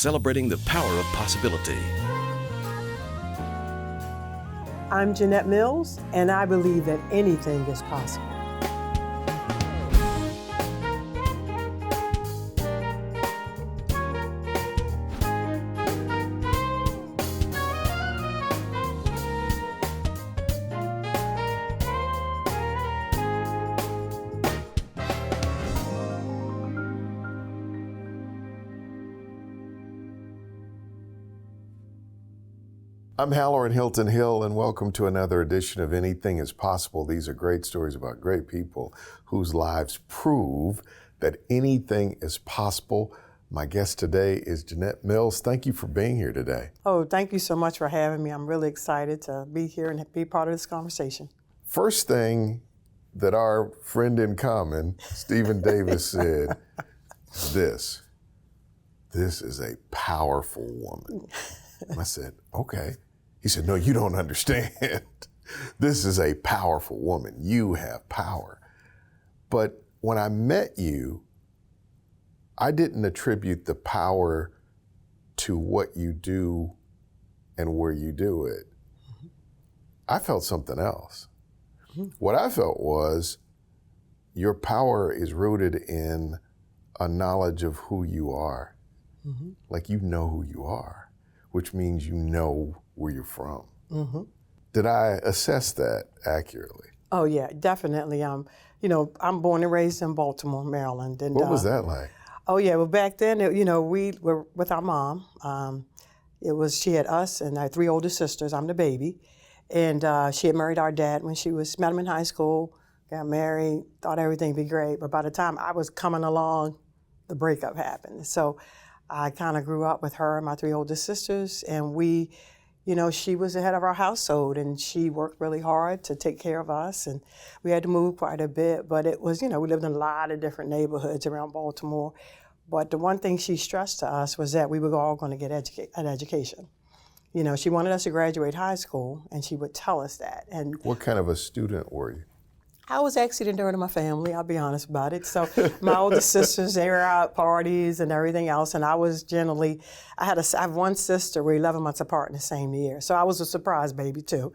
celebrating the power of possibility. I'm Jeannette Mills, and I believe that anything is possible. I'm Halloran Hilton Hill, and welcome to another edition of Anything is Possible. These are great stories about great people whose lives prove that anything is possible. My guest today is Jeannette Mills. Thank you for being here today. Oh, thank you so much for having me. I'm really excited to be here and be part of this conversation. First thing that our friend in common, Stephen Davis, said is this is a powerful woman. And I said, okay. He said, no, you don't understand. This is a powerful woman. You have power. But when I met you, I didn't attribute the power to what you do and where you do it. Mm-hmm. I felt something else. Mm-hmm. What I felt was your power is rooted in a knowledge of who you are. Mm-hmm. Like you know who you are, which means you know where you're from. Mm-hmm. Did I assess that accurately? Oh yeah, definitely. I'm born and raised in Baltimore, Maryland. And what was that like? Oh yeah, well back then, we were with our mom. She had us and our three older sisters. I'm the baby. And she had married our dad when she met him in high school, got married, thought everything would be great. But by the time I was coming along, the breakup happened. So I kind of grew up with her and my three older sisters, and she was the head of our household, and she worked really hard to take care of us, and we had to move quite a bit, but it was, we lived in a lot of different neighborhoods around Baltimore, but the one thing she stressed to us was that we were all going to get an education. She wanted us to graduate high school, and she would tell us that. And what kind of a student were you? I was actually the nerd of my family, I'll be honest about it. So my older sisters, they were out parties and everything else, and I was I have one sister, we're 11 months apart in the same year. So I was a surprise baby too.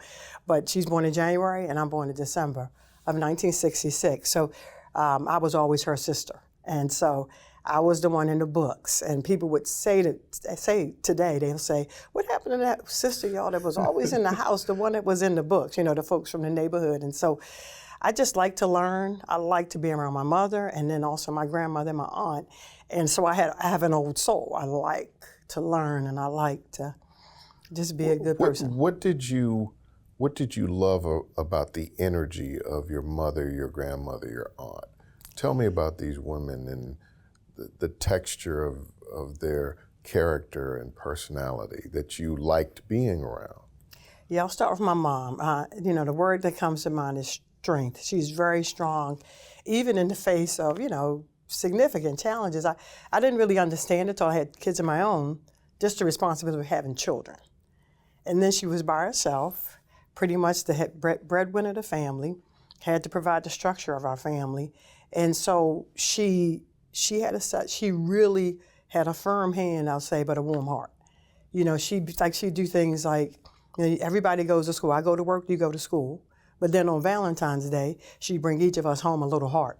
But she's born in January and I'm born in December of 1966. So I was always her sister. And so I was the one in the books. And people would say today, they'll say, what happened to that sister, y'all, that was always in the house, the one that was in the books, the folks from the neighborhood. And so I just like to learn. I like to be around my mother and then also my grandmother and my aunt. And so I have an old soul. I like to learn and I like to just be a good person. What did you love about the energy of your mother, your grandmother, your aunt? Tell me about these women and the texture of their character and personality that you liked being around. Yeah, I'll start with my mom. The word that comes to mind is strength. She's very strong, even in the face of, significant challenges. I didn't really understand it until I had kids of my own, just the responsibility of having children. And then she was by herself, pretty much the breadwinner of the family, had to provide the structure of our family. And so she really had a firm hand, I'll say, but a warm heart. She'd do things like, everybody goes to school. I go to work, you go to school. But then on Valentine's Day, she'd bring each of us home a little heart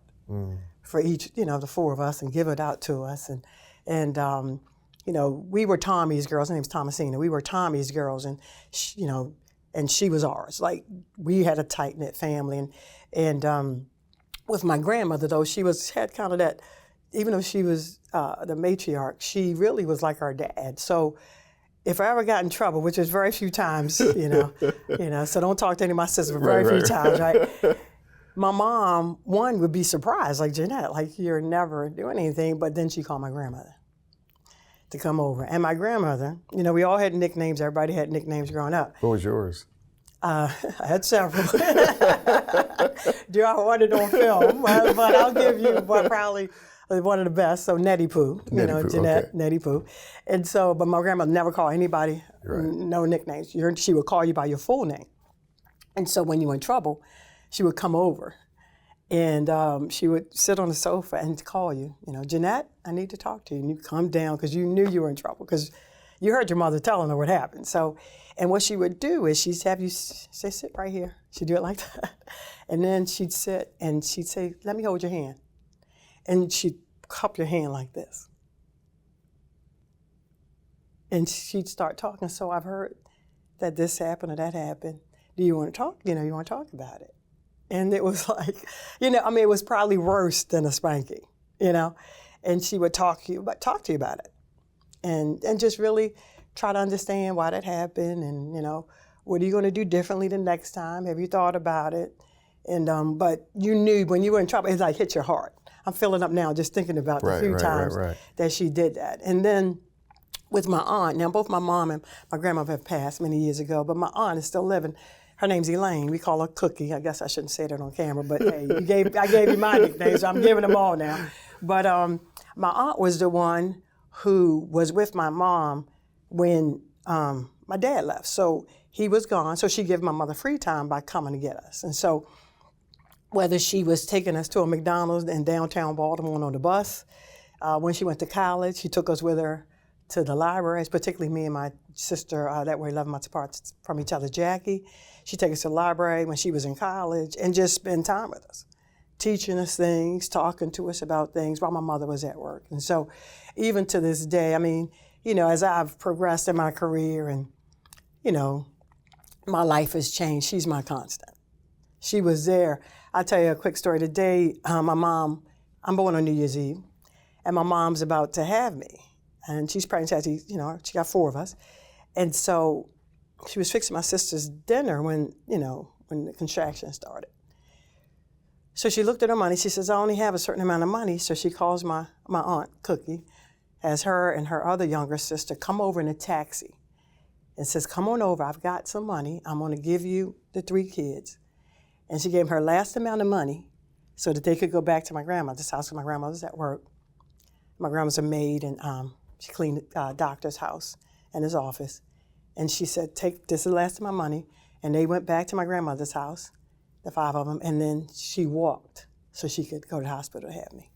for each, the four of us, and give it out to us. And we were Tommy's girls. Her name's Thomasina. We were Tommy's girls, and she was ours. Like, we had a tight-knit family. And with my grandmother, though, she had kind of that, even though she was the matriarch, she really was like our dad. So if I ever got in trouble, which is very few times, so don't talk to any of my sisters, but very few times, right? My mom, one, would be surprised, like, Jeannette, like, you're never doing anything, but then she called my grandmother to come over. And my grandmother, we all had nicknames, everybody had nicknames growing up. What was yours? I had several. Do I want it on film? But I'll give you probably one of the best. So Nettie Pooh, Jeannette, okay. Nettie Pooh. And so, but my grandmother never called anybody, no nicknames. She would call you by your full name. And so when you were in trouble, she would come over And she would sit on the sofa and call you, Jeannette, I need to talk to you. And you come down because you knew you were in trouble because you heard your mother telling her what happened. So, and what she would do is she'd have you say, sit right here. She'd do it like that. And then she'd sit and she'd say, let me hold your hand. And she'd cup your hand like this. And she'd start talking. So I've heard that this happened or that happened. Do you want to talk? You want to talk about it. And it was like, it was probably worse than a spanking, And she would talk to you about it. And just really try to understand why that happened and, what are you going to do differently the next time? Have you thought about it? And but you knew when you were in trouble, it like hit your heart. I'm filling up now just thinking about the few times that she did that. And then with my aunt, now both my mom and my grandmother have passed many years ago, but my aunt is still living. Her name's Elaine. We call her Cookie. I guess I shouldn't say that on camera, but hey, I gave you my nickname, so I'm giving them all now. But my aunt was the one who was with my mom when my dad left. So he was gone, so she gave my mother free time by coming to get us. And so whether she was taking us to a McDonald's in downtown Baltimore on the bus, when she went to college, she took us with her to the libraries, particularly me and my sister that were 11 months apart from each other, Jackie. She'd take us to the library when she was in college and just spend time with us, teaching us things, talking to us about things while my mother was at work. And so even to this day, as I've progressed in my career and, my life has changed, she's my constant. She was there. I'll tell you a quick story. Today, my mom, I'm born on New Year's Eve, and my mom's about to have me. And she's pregnant, she got 4 of us. And so she was fixing my sister's dinner when the contraction started. So she looked at her money. She says, I only have a certain amount of money. So she calls my aunt, Cookie, has her and her other younger sister come over in a taxi and says, come on over. I've got some money. I'm going to give you the 3 kids. And she gave her last amount of money so that they could go back to my grandmother's house because my grandmother's at work. My grandma's a maid, and she cleaned the doctor's house and his office. And she said, this is the last of my money. And they went back to my grandmother's house, the 5 of them, and then she walked so she could go to the hospital to have me.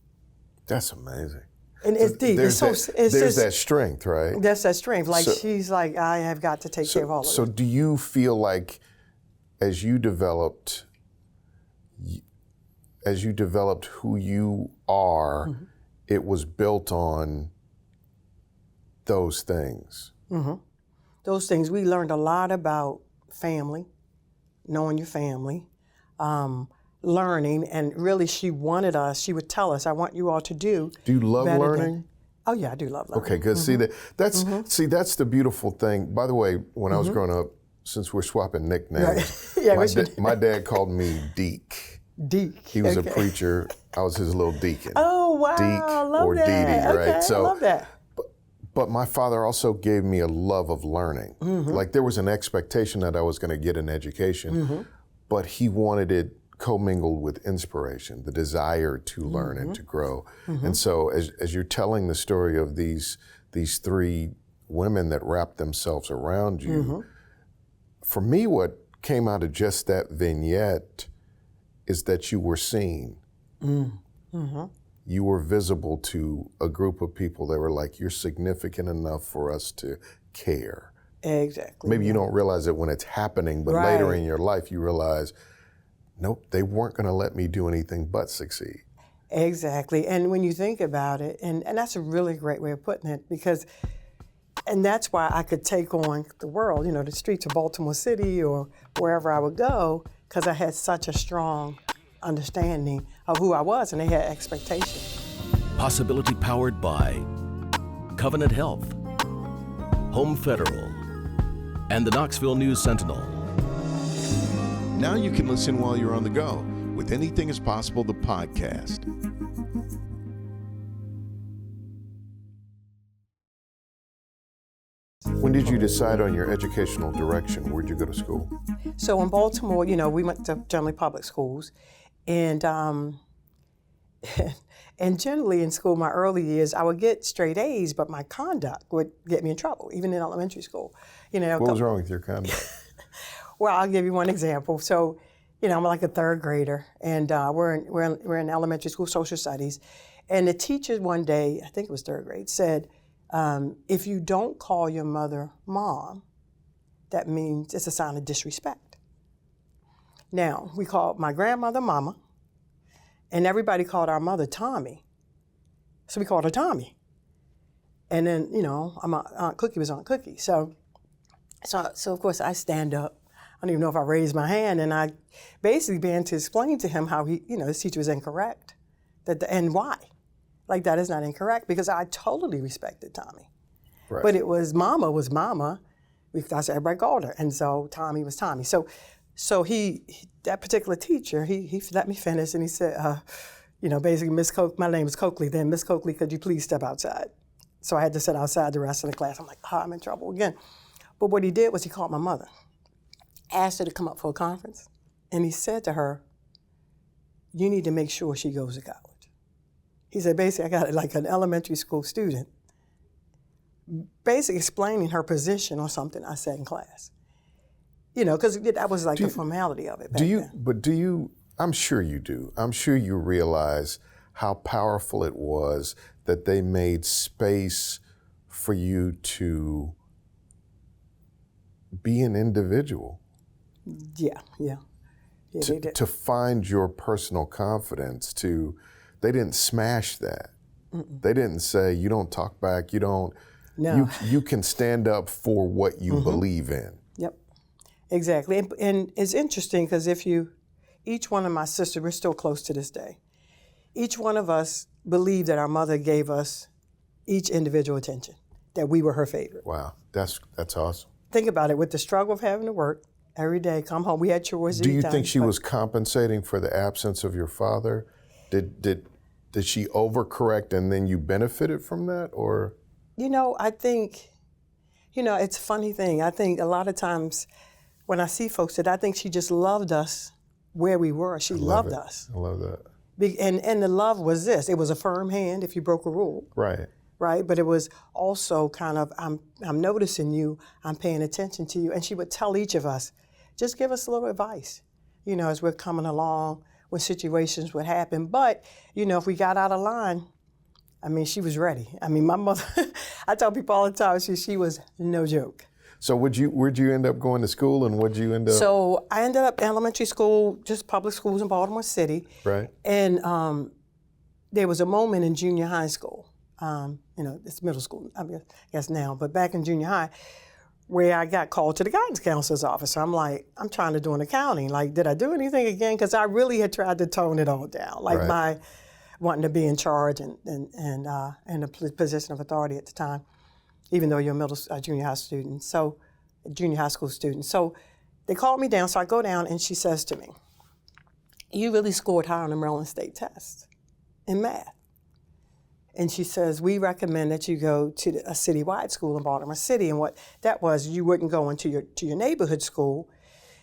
That's amazing. And it's deep. There's that strength, right? That's that strength. Like, she's like, I have got to take care of all of it. So do you feel like as you developed who you are, mm-hmm. it was built on those things? Mm-hmm. Those things. We learned a lot about family, knowing your family, learning, and really she would tell us, I want you all to do. Do you love learning? Oh yeah, I do love learning. Okay, good. Mm-hmm. That's the beautiful thing. By the way, when I was growing up, since we're swapping nicknames, my dad called me Deke. Deke. He was a preacher. I was his little deacon. Oh wow, Deke or that. Dee, right? Okay, So, I love that. But my father also gave me a love of learning. Mm-hmm. Like there was an expectation that I was going to get an education, mm-hmm. but he wanted it commingled with inspiration, the desire to learn mm-hmm. and to grow. Mm-hmm. And so as you're telling the story of these 3 women that wrapped themselves around you, mm-hmm. for me what came out of just that vignette is that you were seen. Mm-hmm. You were visible to a group of people that were like, you're significant enough for us to care. Exactly. Maybe you don't realize it when it's happening, but later in your life you realize, nope, they weren't going to let me do anything but succeed. Exactly. And when you think about it, and that's a really great way of putting it, and that's why I could take on the world, the streets of Baltimore City or wherever I would go, because I had such a strong understanding of who I was, and they had expectations. Possibility powered by Covenant Health, Home Federal, and the Knoxville News Sentinel. Now you can listen while you're on the go with Anything is Possible, the podcast. When did you decide on your educational direction? Where'd you go to school? So in Baltimore, we went to generally public schools, and and generally in school, my early years, I would get straight A's, but my conduct would get me in trouble, even in elementary school. What was wrong with your conduct? Well, I'll give you one example. So I'm like a third grader, and we're in elementary school social studies, and the teacher one day, I think it was third grade, said, if you don't call your mother mom, that means it's a sign of disrespect. Now, we called my grandmother Mama, and everybody called our mother Tommy, so we called her Tommy. And then, Aunt Cookie was Aunt Cookie. So of course I stand up. I don't even know if I raised my hand, and I basically began to explain to him how his teacher was incorrect, and why. Like, that is not incorrect, because I totally respected Tommy. Right. But it was Mama was Mama, because everybody called her, and so Tommy was Tommy. So that particular teacher, he let me finish, and he said, basically, Miss my name is Coakley then, Miss Coakley, could you please step outside? So I had to sit outside the rest of the class. I'm like, I'm in trouble again. But what he did was he called my mother, asked her to come up for a conference, and he said to her, you need to make sure she goes to college. He said, basically, I got like an elementary school student, basically explaining her position on something I said in class. Because that was like the formality of it back then. I'm sure you do. I'm sure you realize how powerful it was that they made space for you to be an individual. Yeah, they did. To find your personal confidence, they didn't smash that. Mm-mm. They didn't say, you don't talk back, you don't, no. You can stand up for what you believe in. Yep, exactly. And it's interesting because each one of my sisters, we're still close to this day, each one of us believed that our mother gave us each individual attention, that we were her favorite. Wow, that's awesome. Think about it, with the struggle of having to work every day, come home, we had chores. Do you think she was compensating for the absence of your father? Did she overcorrect and then you benefited from that, or? I think, it's a funny thing. I think a lot of times when I see folks I think she just loved us where we were. She loved us. I love that. And the love was this. It was a firm hand if you broke a rule. Right. Right, but it was also kind of, I'm noticing you, I'm paying attention to you. And she would tell each of us, just give us a little advice, as we're coming along, when situations would happen. But, if we got out of line, she was ready. My mother, I tell people all the time, she was no joke. So where'd you end up going to school, and what'd you end up? So I ended up elementary school, just public schools in Baltimore City. Right. And there was a moment in junior high school, it's middle school, I guess now, but back in junior high, where I got called to the guidance counselor's office. I'm like, I'm trying to do an accounting. Like, did I do anything again? Because I really had tried to tone it all down, like my wanting to be in charge and in a position of authority at the time, even though you're a junior high student, junior high school student. So they called me down, so I go down, and she says to me, you really scored high on the Maryland State test in math. And she says, we recommend that you go to a citywide school in Baltimore City. And what that was, you wouldn't go into your neighborhood school.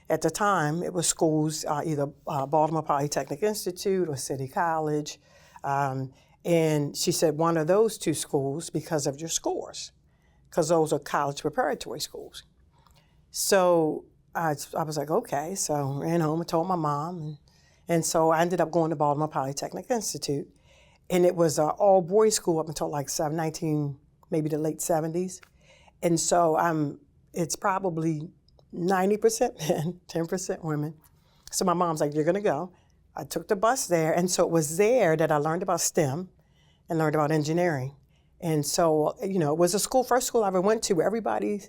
At the time, it was schools, either Baltimore Polytechnic Institute or City College. And she said, one of those two schools because of your scores, because those are college preparatory schools. So I was like, okay. So I ran home and told my mom. And so I ended up going to Baltimore Polytechnic Institute. And it was an all-boys school up until like maybe the late 70s. And so it's probably 90% men, 10% women. So my mom's like, you're gonna go. I took the bus there, and so it was there that I learned about STEM and learned about engineering. And so, it was a first school I ever went to where everybody,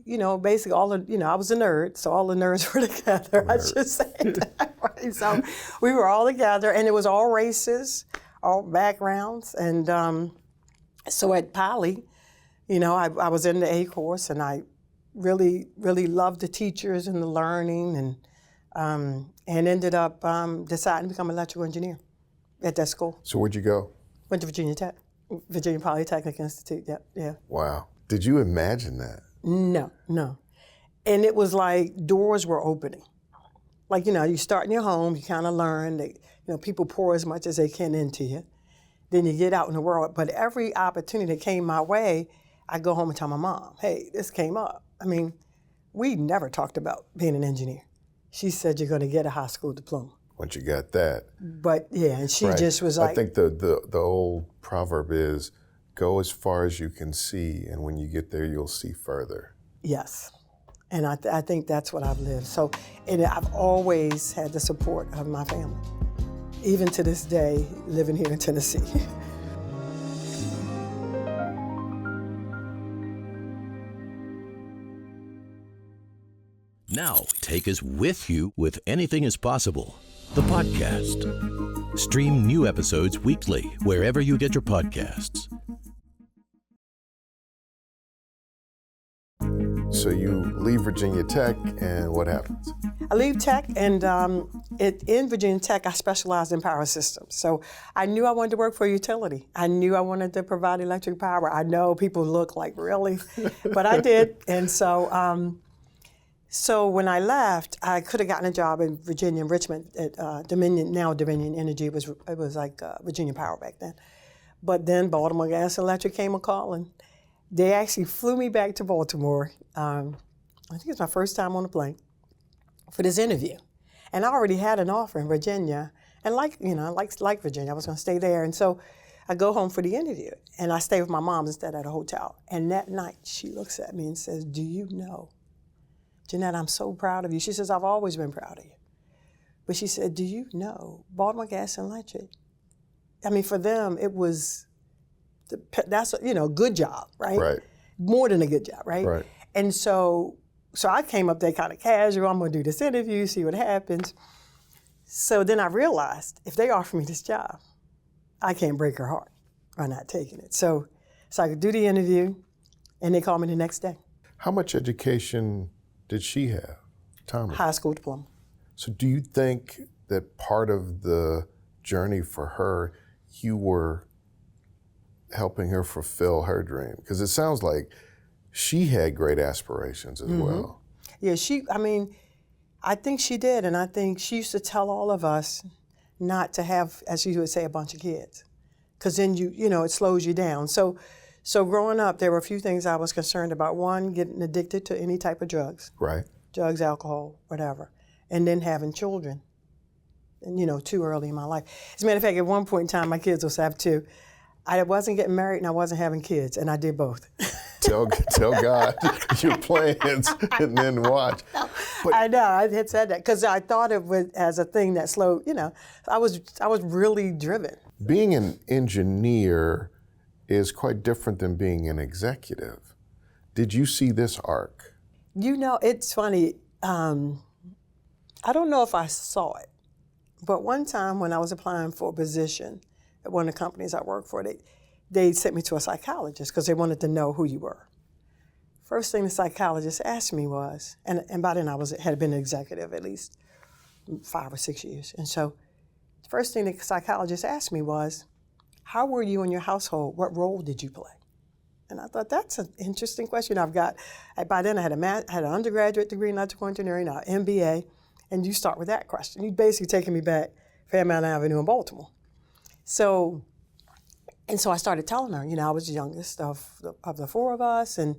basically I was a nerd, so all the nerds were together, I should say that, right? So we were all together, and it was all races, all backgrounds. And so at Poly, I was in the A course, and I really, really loved the teachers and the learning, and ended up deciding to become an electrical engineer at that school. So where'd you go? Went to Virginia Polytechnic Institute, yeah. Wow. Did you imagine that? No. And it was like doors were opening. Like, you start in your home, you kind of learn that, people pour as much as they can into you. Then you get out in the world. But every opportunity that came my way, I go home and tell my mom, hey, this came up. We never talked about being an engineer. she said, you're going to get a high school diploma. Once you got that. But yeah, and she Right. just was like. I think the old proverb is, go as far as you can see, and when you get there, you'll see further. Yes. And I think that's what I've lived. So, and I've always had the support of my family, even to this day, living here in Tennessee. Now, take us with you with Anything is Possible, the podcast. Stream new episodes weekly wherever you get your podcasts. So you leave Virginia Tech, and what happens? I leave Tech, and in Virginia Tech, I specialized in power systems. So I knew I wanted to work for a utility. I knew I wanted to provide electric power. I know people look like, really? But I did. And so so when I left, I could have gotten a job in Virginia, in Richmond, at Dominion, now Dominion Energy. It was like Virginia Power back then. But then Baltimore Gas and Electric came a calling. They actually flew me back to Baltimore. I think it was my first time on a plane for this interview. And I already had an offer in Virginia. And like Virginia, I was going to stay there. And so I go home for the interview. And I stay with my mom instead at a hotel. And that night, she looks at me and says, do you know, Jeannette, I'm so proud of you. She says, I've always been proud of you. But she said, do you know, Baltimore Gas and Electric, I mean, for them, it was, that's a good job, right? Right. More than a good job, right? Right. And so I came up there kind of casual. I'm going to do this interview, see what happens. So then I realized if they offer me this job, I can't break her heart by not taking it. So I could do the interview, and they called me the next day. How much education did she have, Tommy? High school diploma. So do you think that part of the journey for her, you were helping her fulfill her dream? Because it sounds like she had great aspirations as well. Yeah, I think she did, and I think she used to tell all of us not to have, as she would say, a bunch of kids, because then it slows you down. So growing up, there were a few things I was concerned about. One, getting addicted to any type of drugs. Right. Drugs, alcohol, whatever. And then having children, and too early in my life. As a matter of fact, at one point in time, my kids was have two. I wasn't getting married and I wasn't having kids, and I did both. Tell God your plans and then watch. But I know, I had said that because I thought of it as a thing that slowed, I was really driven. Being an engineer is quite different than being an executive. Did you see this arc? It's funny. I don't know if I saw it, but one time when I was applying for a position at one of the companies I worked for, they sent me to a psychologist because they wanted to know who you were. First thing the psychologist asked me was, and by then I had been an executive at least 5 or 6 years, and so the first thing the psychologist asked me was, how were you in your household? What role did you play? And I thought, that's an interesting question. By then I had an undergraduate degree in electrical engineering, an MBA, and you start with that question. You're basically taking me back Fairmount Avenue in Baltimore. So I started telling her, I was the youngest of the four of us, and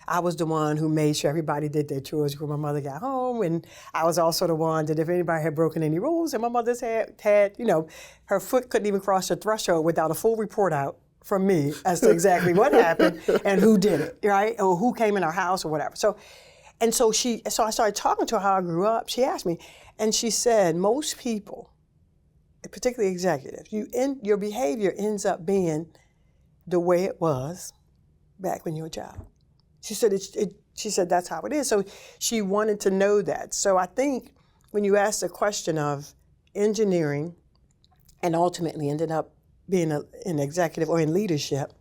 I was the one who made sure everybody did their chores when my mother got home, and I was also the one that if anybody had broken any rules, and my mother's had her foot couldn't even cross the threshold without a full report out from me as to exactly what happened and who did it, right? Or who came in our house or whatever. So I started talking to her how I grew up. She asked me, and she said, most people, particularly executives, your behavior ends up being the way it was back when you were a child. She said that's how it is. So she wanted to know that. So I think when you ask the question of engineering and ultimately ended up being an executive or in leadership,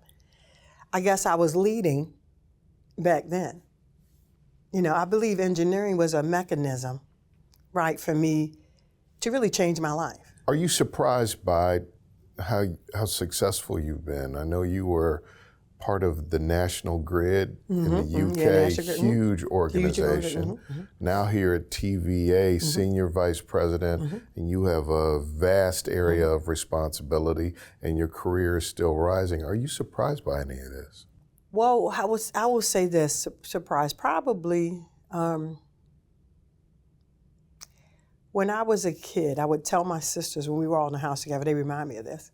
I guess I was leading back then. I believe engineering was a mechanism, right, for me to really change my life. Are you surprised by how successful you've been? I know you were part of the National Grid in the UK, huge organization. Now here at TVA, Senior Vice President, and you have a vast area of responsibility, and your career is still rising. Are you surprised by any of this? Well, I will say this, surprise, probably, when I was a kid, I would tell my sisters when we were all in the house together, they remind me of this.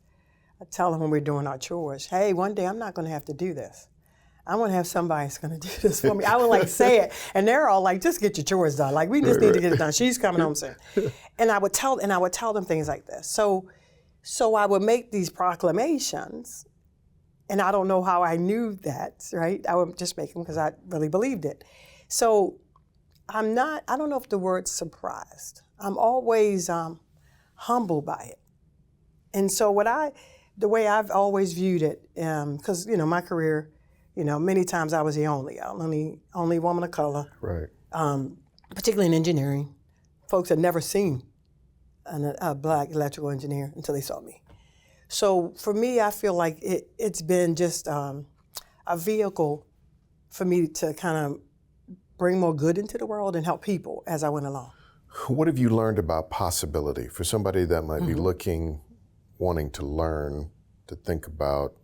I'd tell them when we were doing our chores, hey, one day I'm not going to have to do this. I want to have somebody that's going to do this for me. I would like say it, and they're all like, just get your chores done. Like, we just need to get it done. She's coming home soon. And I would tell them things like this. So I would make these proclamations, and I don't know how I knew that, right? I would just make them because I really believed it. So I don't know if the word's surprised. I'm always humbled by it. And so the way I've always viewed it, because, my career, many times I was the only woman of color. Right. Particularly in engineering. Folks had never seen a black electrical engineer until they saw me. So for me, I feel like it's been just a vehicle for me to kind of bring more good into the world and help people as I went along. What have you learned about possibility for somebody that might be looking, wanting to learn, to think about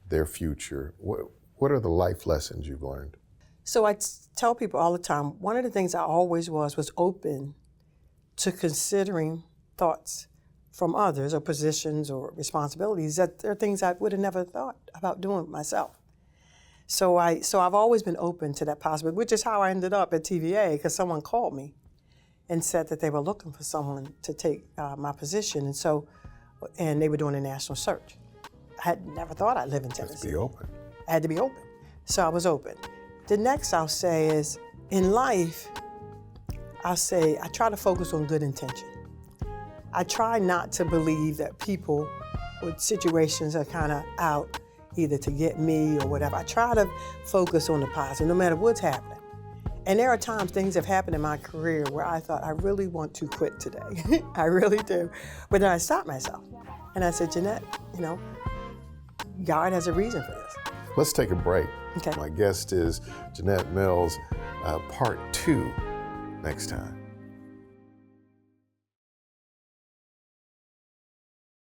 their future? What are the life lessons you've learned? So I tell people all the time, one of the things I always was open to considering thoughts from others or positions or responsibilities that there are things I would have never thought about doing myself. So I've always been open to that possibility, which is how I ended up at TVA, because someone called me and said that they were looking for someone to take my position, and they were doing a national search. I had never thought I'd live in Tennessee. Be open. I had to be open. So I was open. The next I'll say is, in life, I'll say I try to focus on good intention. I try not to believe that people with situations are kind of out either to get me or whatever. I try to focus on the positive, no matter what's happening. And there are times things have happened in my career where I thought, I really want to quit today. I really do. But then I stopped myself. And I said, Jeannette, God has a reason for this. Let's take a break. Okay. My guest is Jeannette Mills, part 2 next time.